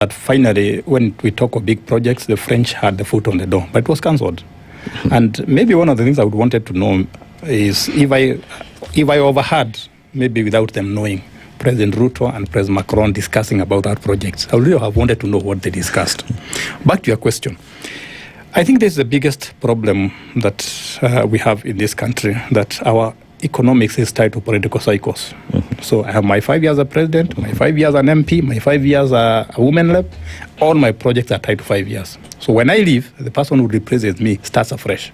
that finally, when we talk of big projects, the French had the foot on the door, but it was cancelled. And maybe one of the things I would wanted to know is if I overheard, maybe without them knowing, President Ruto and President Macron discussing about our projects, I would really have wanted to know what they discussed. Back to your question. I think this is the biggest problem that we have in this country, that our economics is tied to political cycles. So I have my 5 years as president, my 5 years as an MP, my 5 years as a women rep. All my projects are tied to 5 years. So when I leave, the person who represents me starts afresh.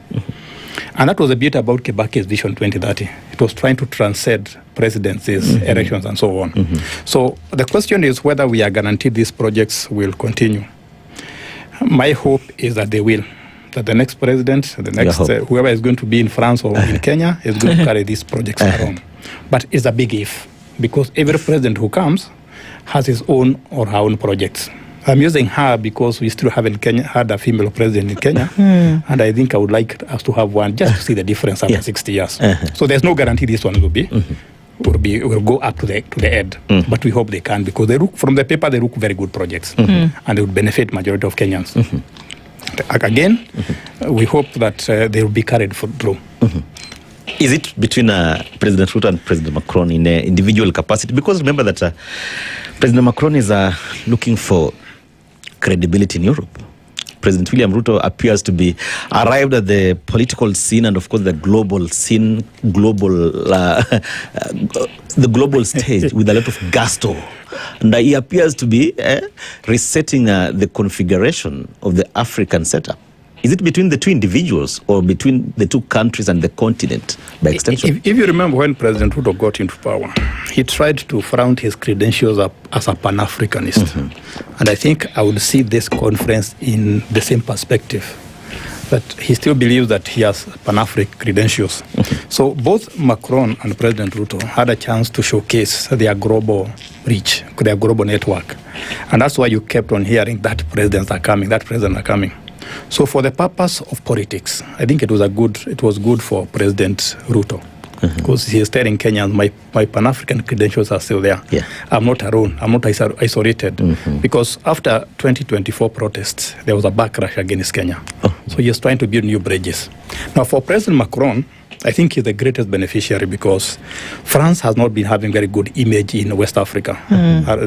And that was a bit about Kibaki's Vision 2030. It was trying to transcend presidencies, elections, and so on. So the question is whether we are guaranteed these projects will continue. My hope is that they will. That the next president, the next whoever is going to be in France or in Kenya is going to carry these projects around. But it's a big if, because every president who comes has his own or her own projects. I'm using her because we still haven't had a female president in Kenya, and I think I would like us to have one just to see the difference after 60 years. So there's no guarantee this one will go up to the end, but we hope they can, because they look, from the paper, they look very good projects, and they would benefit majority of Kenyans. Again, we hope that they will be carried through. Is it between President Ruto and President Macron in individual capacity? Because remember that President Macron is looking for credibility in Europe. President William Ruto appears to be arrived at the political scene and, of course, the global scene, the global stage with a lot of gusto. And he appears to be resetting the configuration of the African setup. Is it between the two individuals or between the two countries and the continent by extension? If you remember when President Ruto got into power, he tried to front his credentials up as a Pan-Africanist. And I think I would see this conference in the same perspective, that he still believes that he has Pan-African credentials. So both Macron and President Ruto had a chance to showcase their global reach, their global network. And that's why you kept on hearing that presidents are coming, that president are coming. So for the purpose of politics, I think it was good for President Ruto, because he is telling Kenyans, my Pan-African credentials are still there. I'm not alone. I'm not isolated. Because after 2024 protests, there was a backlash against Kenya. So he is trying to build new bridges. Now for President Macron, I think he's the greatest beneficiary, because France has not been having very good image in West Africa.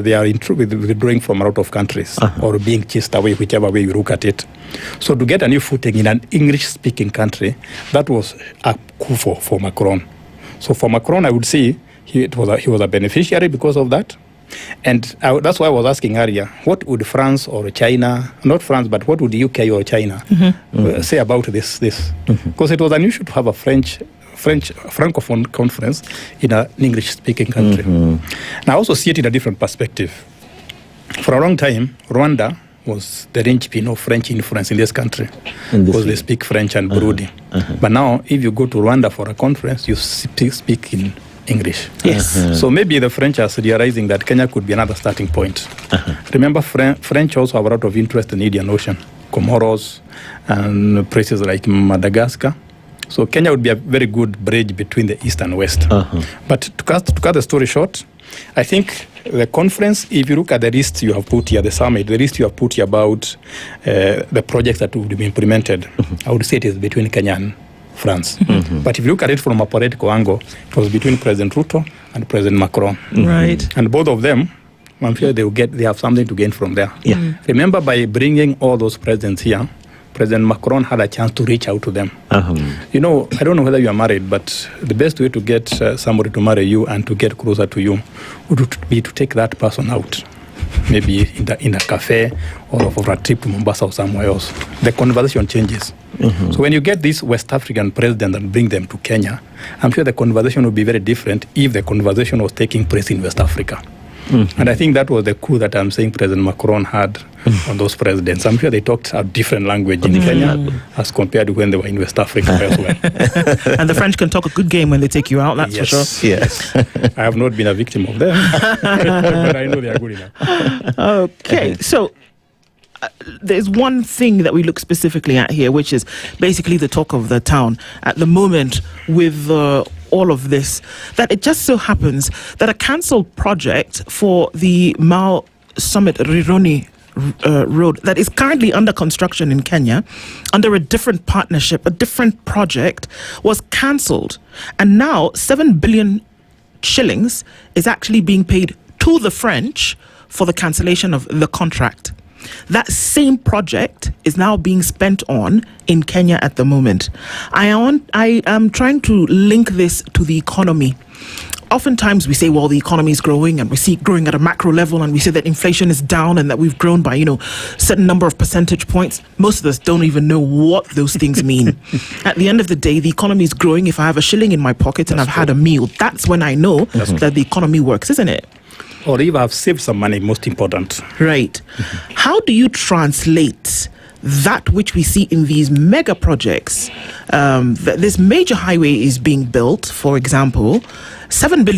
They are withdrawing from a lot of countries or being chased away, whichever way you look at it. So to get a new footing in an English-speaking country, that was a coup for Macron. So for Macron, I would say he was a beneficiary because of that. And that's why I was asking earlier, what would France or China, not France, but what would the UK or China say about this? Because it was unusual to have a Francophone conference in an English-speaking country. Now, I also see it in a different perspective. For a long time, Rwanda was the linchpin of French influence in this country, because they speak French and Burundi. But now, if you go to Rwanda for a conference, you speak in English. So maybe the French are realizing that Kenya could be another starting point. Remember, French also have a lot of interest in the Indian Ocean, Comoros, and places like Madagascar. So Kenya would be a very good bridge between the East and West. But to cut the story short, I think the conference, if you look at the list you have put here, the summit, the list you have put here about the projects that would be implemented, I would say it is between Kenya and France. But if you look at it from a political angle, it was between President Ruto and President Macron. Right. And both of them, I'm sure they have something to gain from there. Remember, by bringing all those presidents here, President Macron had a chance to reach out to them. You know, I don't know whether you are married, but the best way to get somebody to marry you and to get closer to you would be to take that person out, maybe in a cafe or for a trip to Mombasa or somewhere else. The conversation changes. So when you get this West African president and bring them to Kenya, I'm sure the conversation would be very different if the conversation was taking place in West Africa. And I think that was the coup that I'm saying President Macron had on those presidents. I'm sure they talked a different language in Kenya as compared to when they were in West Africa elsewhere. And the French can talk a good game when they take you out, that's for sure. Yes. I have not been a victim of them, but I know they are good enough. Okay, so there's one thing that we look specifically at here, which is basically the talk of the town at the moment with all of this, that it just so happens that a cancelled project for the Mao Summit Rironi road that is currently under construction in Kenya under a different partnership, a different project, was cancelled. And now 7 billion shillings is actually being paid to the French for the cancellation of the contract. That same project is now being spent on in Kenya at the moment. I am trying to link this to the economy. Oftentimes we say, well, the economy is growing, and we see it growing at a macro level, and we say that inflation is down and that we've grown by, certain number of percentage points. Most of us don't even know what those things mean. At the end of the day, the economy is growing. If I have a shilling in my pocket and I've had a meal, that's when I know that the economy works, isn't it? Or if I've saved some money, most important. Right. How do you translate that which we see in these mega projects? This major highway is being built, for example, 7 billion